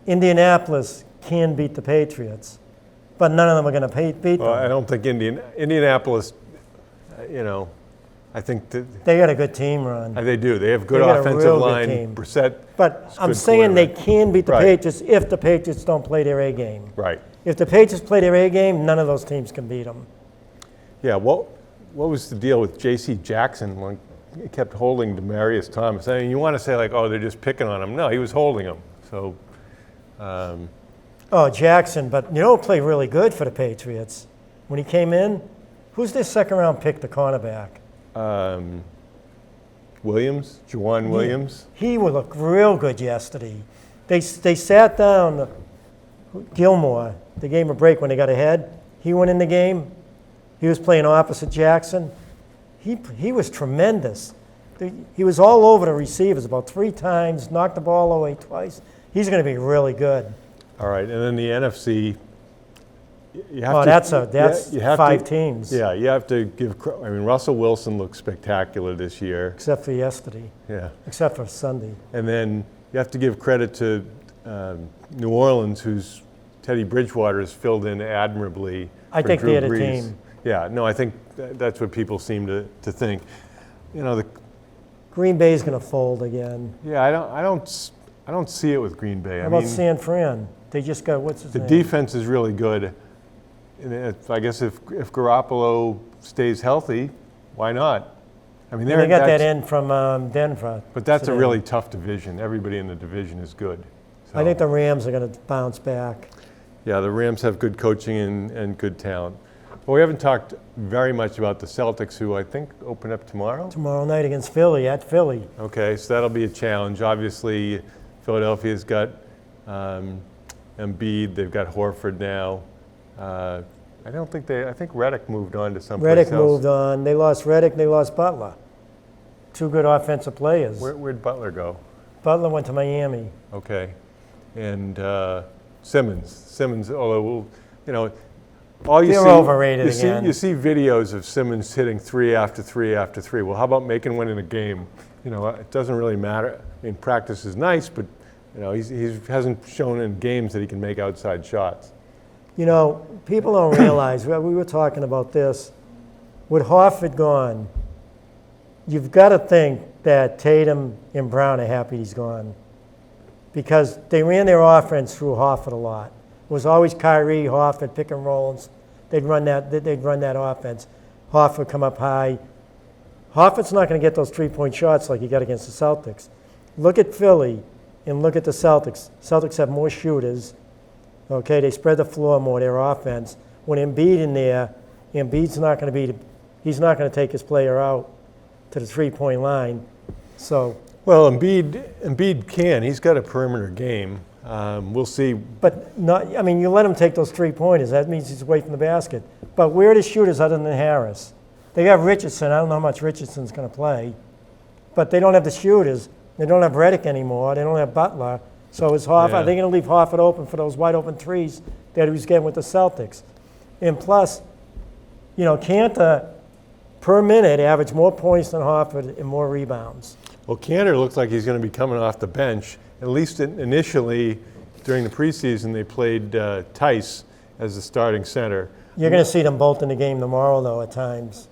Indianapolis can beat the Patriots. But none of them are going to beat them. I don't think Indianapolis, I think that they got a good team, Ron. They do. They have good They got a offensive real good line. team. Brissett. But I'm saying they can beat the Right. Patriots if the Patriots don't play their A game. Right. If the Patriots play their A game, none of those teams can beat them. Yeah. What was the deal with J.C. Jackson when he kept holding Demaryius Thomas? I mean, you want to say like, oh, they're just picking on him. No, he was holding him. So. Oh, Jackson, but you know who played really good for the Patriots when he came in? Who's their second-round pick, the cornerback? Williams, Juwan Williams. He would look real good yesterday. They sat down Gilmore. They gave him a break when they got ahead. He went in the game. He was playing opposite Jackson. He was tremendous. He was all over the receivers about 3 times, knocked the ball away twice. He's going to be really good. All right, and then the NFC. That's 5 teams. Yeah, you have to give. I mean, Russell Wilson looked spectacular this year. Except for yesterday. Yeah. Except for Sunday. And then you have to give credit to New Orleans, whose Teddy Bridgewater has filled in admirably. I think Drew they had a Brees. team. Yeah, no, I think that's what people seem to think. You know, Green Bay's going to fold again. Yeah, I don't see it with Green Bay. How about San Fran? They just got, what's his name? The defense is really good. And I guess if Garoppolo stays healthy, why not? I mean, they got that in from Denver. But that's today. a really tough division. Everybody in the division is good. So, I think the Rams are going to bounce back. Yeah, the Rams have good coaching and good talent. Well, we haven't talked very much about the Celtics, who I think open up tomorrow. Tomorrow night against Philly, at Philly. Okay, so that'll be a challenge. Obviously, Philadelphia's got Embiid. They've got Horford now. I think Redick moved on to someplace else. Redick moved on. They lost Redick, they lost Butler. 2 good offensive players. Where'd Butler go? Butler went to Miami. Okay. And Simmons, although, all you They're see, overrated again. You see videos of Simmons hitting 3 after 3 after 3. Well, how about making one in a game? It doesn't really matter. I mean, practice is nice, but, he hasn't shown in games that he can make outside shots. People don't realize, we were talking about this, with Horford gone, you've got to think that Tatum and Brown are happy he's gone. Because they ran their offense through Horford a lot. It was always Kyrie, Horford, pick and rolls. They'd run that offense. Horford would come up high. Horford's not going to get those 3-point shots like he got against the Celtics. Look at Philly and look at the Celtics. Celtics have more shooters. Okay, they spread the floor more, their offense. When Embiid in there, Embiid's not going to he's not going to take his player out to the 3-point line. So. Well, Embiid can. He's got a perimeter game. We'll see. But not, I mean, you let him take those 3-pointers. That means he's away from the basket. But where are the shooters other than Harris? They have Richardson. I don't know how much Richardson's going to play. But they don't have the shooters. They don't have Redick anymore. They don't have Butler. So is Hofford, Yeah. are they going to leave Hofford open for those wide open threes that he was getting with the Celtics? And plus, Cantor per minute averaged more points than Hofford and more rebounds. Well, Cantor looks like he's going to be coming off the bench. At least initially, during the preseason, they played Tice as the starting center. You're going to see them both in the game tomorrow, though, at times.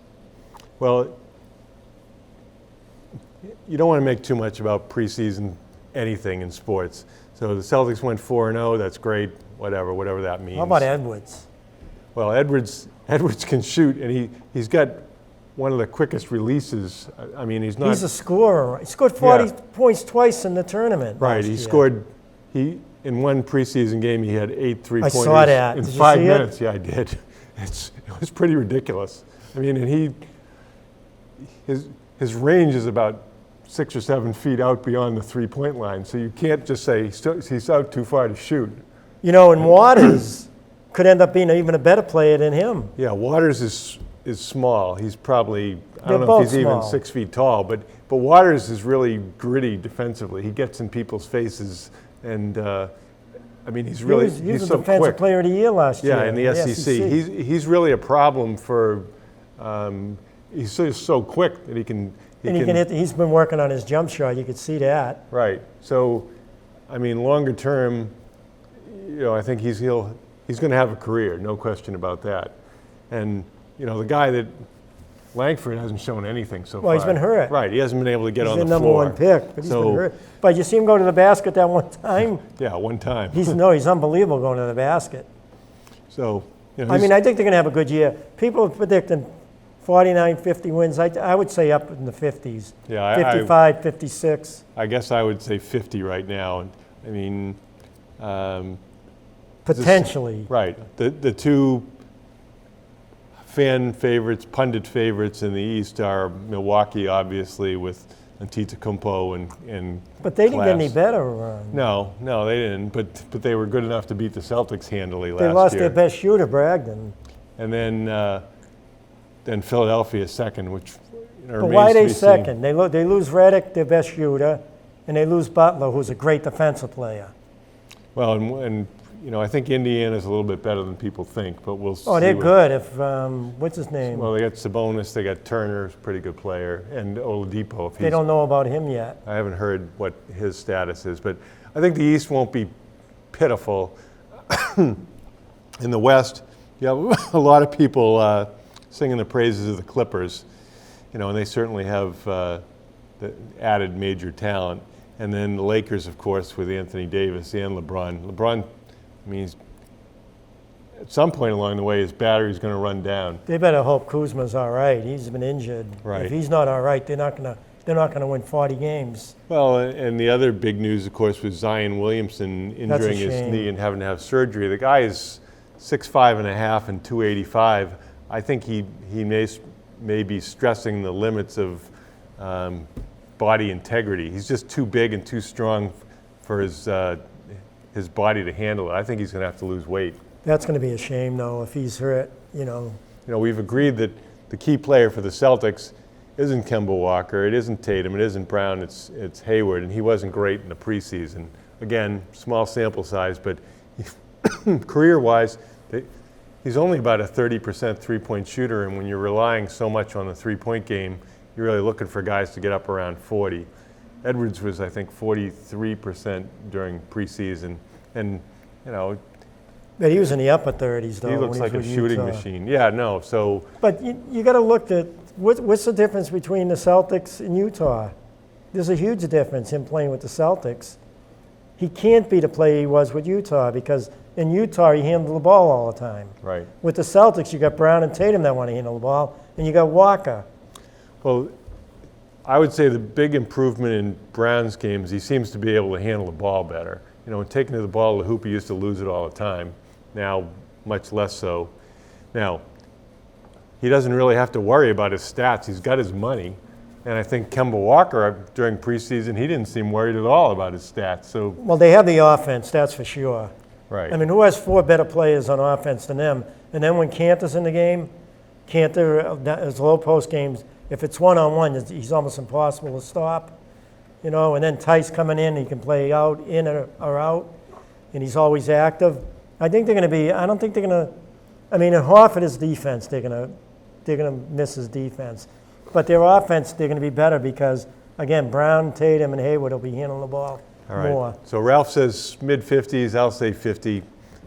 Well, you don't want to make too much about preseason anything in sports. So the Celtics went 4-0. That's great. Whatever that means. How about Edwards? Well, Edwards can shoot, and he's got one of the quickest releases. I mean, he's a scorer. He scored 40 points twice in the tournament. Right. He scored. In one preseason game, he had 8 3-pointers. I saw that. In Did you 5 see minutes. it? Yeah, I did. It was pretty ridiculous. I mean, and his range is about 6 or 7 feet out beyond the 3-point line. So you can't just say he's out too far to shoot. And Waters could end up being even a better player than him. Yeah, Waters is small. He's probably, I They're don't know if both he's small. even 6 feet tall, but Waters is really gritty defensively. He gets in people's faces, and I mean, he's really He was so a defensive quick. player of the year last year. Yeah, in the SEC. He's really a problem for. He's just so quick that he can hit. He's been working on his jump shot. You could see that. Right. So, I mean, longer term, I think he's going to have a career, no question about that. And the guy that Langford hasn't shown anything so far. Well, he's been hurt. Right. He hasn't been able to get on He's the the number floor. one pick, but he's been hurt. But you see him go to the basket that one time. Yeah, one time. He's unbelievable going to the basket. So, I think they're going to have a good year. People are predicting 49, 50 wins. I would say up in the 50s. Yeah, 55, 56. I guess I would say 50 right now. I mean, potentially. Right. The two fan favorites, pundit favorites in the East are Milwaukee, obviously, with Antetokounmpo and But they didn't get any Glass. better. No, they didn't. But they were good enough to beat the Celtics handily last year. They lost their best shooter, Bragdon. And then Philadelphia second, which But remains why are to they be seen. second? They lose Redick, their best shooter, and they lose Butler, who's a great defensive player. Well, and I think Indiana's a little bit better than people think, but we'll see. Oh, they're good. If what's his name? Well, they got Sabonis, they got Turner, who's a pretty good player, and Oladipo. They don't know about him yet. I haven't heard what his status is, but I think the East won't be pitiful. In the West, you have a lot of people singing the praises of the Clippers, and they certainly have the added major talent. And then the Lakers, of course, with Anthony Davis and LeBron. LeBron, I mean, at some point along the way, his battery's going to run down. They better hope Kuzma's all right. He's been injured. Right. If he's not all right, they're not gonna win 40 games. Well, and the other big news, of course, was Zion Williamson injuring his shame. knee and having to have surgery. The guy is 6'5.5" and 285. I think he may be stressing the limits of body integrity. He's just too big and too strong for his body to handle it. I think he's going to have to lose weight. That's going to be a shame, though, if he's hurt. We've agreed that the key player for the Celtics isn't Kemba Walker, it isn't Tatum, it isn't Brown, it's Hayward, and he wasn't great in the preseason. Again, small sample size, but career-wise, he's only about a 30% three-point shooter, and when you're relying so much on the three-point game, you're really looking for guys to get up around 40. Edwards was, I think, 43% during preseason, and But he was in the upper 30s, though. he looks like a shooting machine. Yeah, no, so. But you got to look at what's the difference between the Celtics and Utah? There's a huge difference him playing with the Celtics. He can't be the player he was with Utah because in Utah he handled the ball all the time. Right. With the Celtics, you got Brown and Tatum that want to handle the ball, and you got Walker. Well, I would say the big improvement in Brown's games, he seems to be able to handle the ball better. When taking to the ball to the hoop, he used to lose it all the time. Now, much less so. Now, he doesn't really have to worry about his stats. He's got his money. And I think Kemba Walker, during preseason, he didn't seem worried at all about his stats. So, Well, they have the offense, that's for sure. right. I mean, who has 4 better players on offense than them? And then when Cantor's in the game, Cantor, his low post games, if it's one-on-one, he's almost impossible to stop. You know, and then Tice coming in, he can play out, in or out, and he's always active. I think they're going to be, I don't think they're going to, I mean, in Horford's defense, they're going to miss his defense. But their offense, they're going to be better because, again, Brown, Tatum, and Hayward will be handling the ball All right. more. So Ralph says mid-50s. I'll say 50.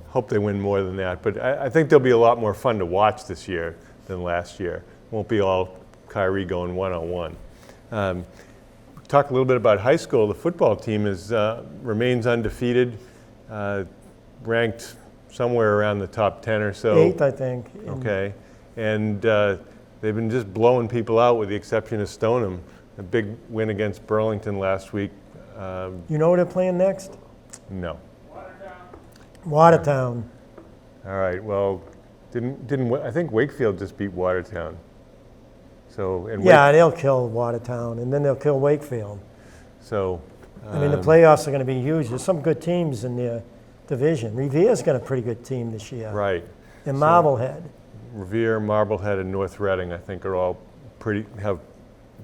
Hope they win more than that. But I think they'll be a lot more fun to watch this year than last year. Won't be all Kyrie going one-on-one. Talk a little bit about high school. The football team remains undefeated, ranked somewhere around the top 10 or so. 8th, I think. Okay. And they've been just blowing people out with the exception of Stoneham. A big win against Burlington last week. You know who they're playing next? No. Watertown. All right. Well, I think Wakefield just beat Watertown. So Yeah, they'll kill Watertown, and then they'll kill Wakefield. So. I mean, the playoffs are going to be huge. There's some good teams in their division. Revere's got a pretty good team this year. Right. And Marblehead. Revere, Marblehead, and North Reading, I think, are all have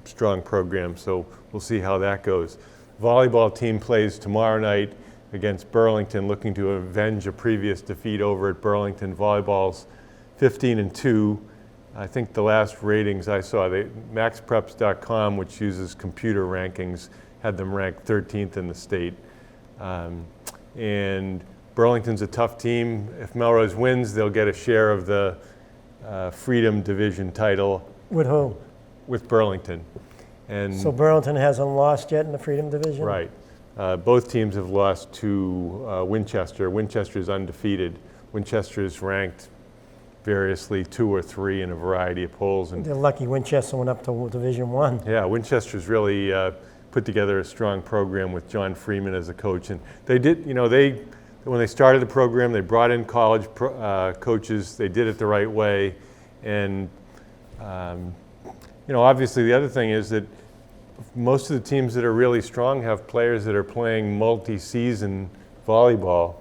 strong programs. So we'll see how that goes. Volleyball team plays tomorrow night against Burlington, looking to avenge a previous defeat over at Burlington. Volleyball's 15-2. I think the last ratings I saw, maxpreps.com, which uses computer rankings, had them ranked 13th in the state. And Burlington's a tough team. If Melrose wins, they'll get a share of the Freedom Division title. With who? With Burlington. And So Burlington hasn't lost yet in the Freedom Division? right. Both teams have lost to Winchester. Winchester's undefeated. Winchester's ranked variously 2 or 3 in a variety of polls. And They're lucky Winchester went up to Division 1. yeah, Winchester's really put together a strong program with John Freeman as a coach. And they did, when they started the program, they brought in college coaches. They did it the right way. And, obviously the other thing is that most of the teams that are really strong have players that are playing multi-season volleyball.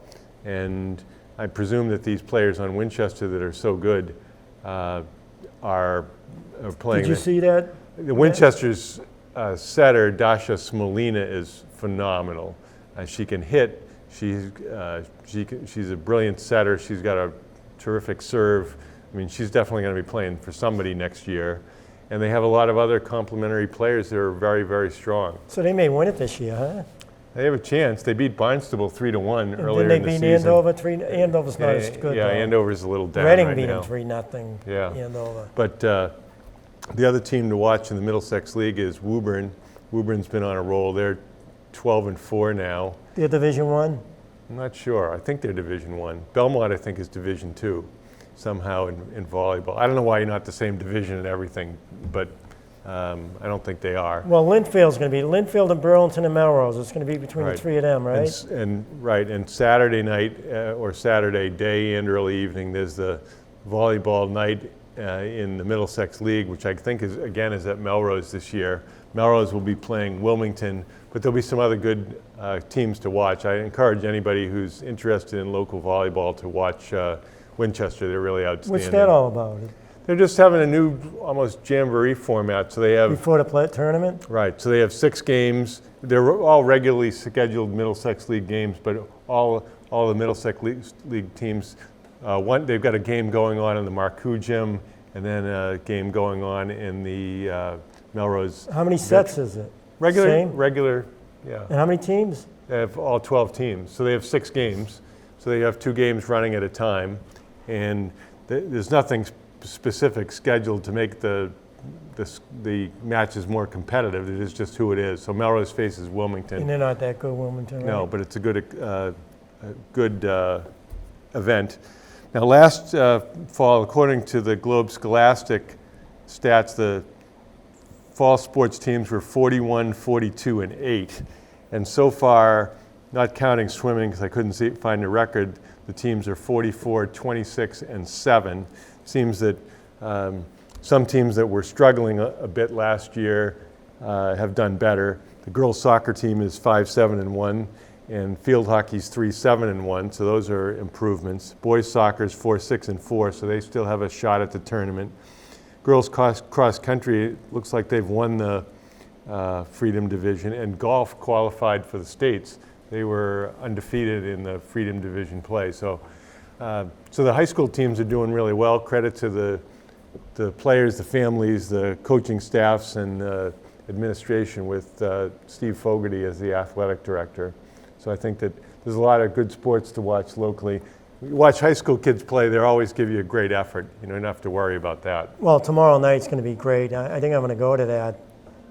And I presume that these players on Winchester that are so good are playing. Did you see that? The Winchester's setter, Dasha Smolina, is phenomenal. She can hit. She's a brilliant setter. She's got a terrific serve. I mean, she's definitely going to be playing for somebody next year. And they have a lot of other complementary players that are very, very strong. So they may win it this year, huh? They have a chance. They beat Barnstable 3-1 And earlier then in the they beat season. Andover 3. Andover's not as good. Yeah, though. Andover's a little down Reading right beat now. them 3-0. Yeah. Andover. But the other team to watch in the Middlesex League is Woburn. Woburn's been on a roll. They're 12-4 now. They're Division 1. I'm not sure. I think they're Division 1. Belmont, I think, is Division 2 somehow in volleyball. I don't know why you're not the same division and everything, but I don't think they are. Well, Linfield's going to be Linfield and Burlington and Melrose. It's going to be between Right. the 3 of them, right? And Saturday night or Saturday day and early evening, there's the volleyball night in the Middlesex League, which I think is at Melrose this year. Melrose will be playing Wilmington, but there'll be some other good teams to watch. I encourage anybody who's interested in local volleyball to watch Winchester. They're really outstanding. What's that all about? They're just having a new, almost jamboree format. So they have Before the tournament? right. So they have 6 games. They're all regularly scheduled Middlesex League games, but all the Middlesex League teams, they've got a game going on in the Marcoux Gym, and then a game going on in the Melrose. How many sets is it? Same? Regular, yeah. And how many teams? They have all 12 teams, so they have 6 games. So they have 2 games running at a time, and there's nothing specific scheduled to make the matches more competitive. It is just who it is. So Melrose faces Wilmington. And they're not that good, Wilmington, right? No, but it's a good event. Now, last fall, according to the Globe Scholastic stats, the fall sports teams were 41, 42, and 8. And so far, not counting swimming because I couldn't find a record, the teams are 44, 26, and 7. Seems that some teams that were struggling a bit last year have done better. The girls soccer team is 5-7-1, and field hockey's 3-7-1, so those are improvements. Boys soccer is 4-6-4, so they still have a shot at the tournament. Girls cross country, it looks like they've won the Freedom Division, and golf qualified for the States. They were undefeated in the Freedom Division play. So the high school teams are doing really well. Credit to the players, the families, the coaching staffs, and administration with Steve Fogarty as the athletic director. So I think that there's a lot of good sports to watch locally. You watch high school kids play, they always give you a great effort. You don't have to worry about that. Well, tomorrow night's going to be great. I think I'm going to go to that.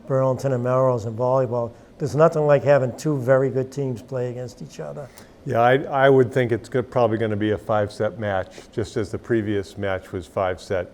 Burlington and Melrose in volleyball. There's nothing like having two very good teams play against each other. Yeah, I would think it's probably going to be a 5-set match, just as the previous match was 5-set.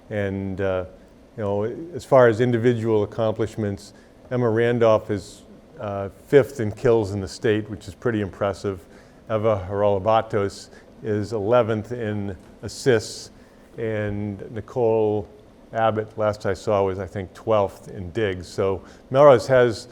And as far as individual accomplishments, Emma Randolph is 5th in kills in the state, which is pretty impressive. Eva Haralabatos is 11th in assists, and Nicole Abbott, last I saw, was I think 12th in digs. So Melrose has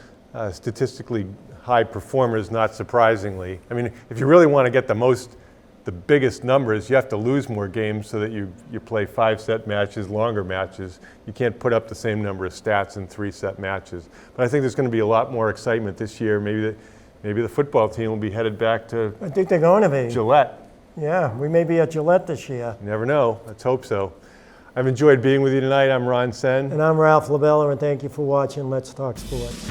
statistically high performers, not surprisingly. I mean, if you really want to get the biggest numbers, you have to lose more games so that you play 5-set matches, longer matches. You can't put up the same number of stats in 3-set matches. But I think there's going to be a lot more excitement this year. Maybe the football team will be headed back to I think they're going to be. Gillette. Yeah, we may be at Gillette this year. You never know. Let's hope so. I've enjoyed being with you tonight. I'm Ron Sen. And I'm Ralph LaBella, and thank you for watching Let's Talk Sports.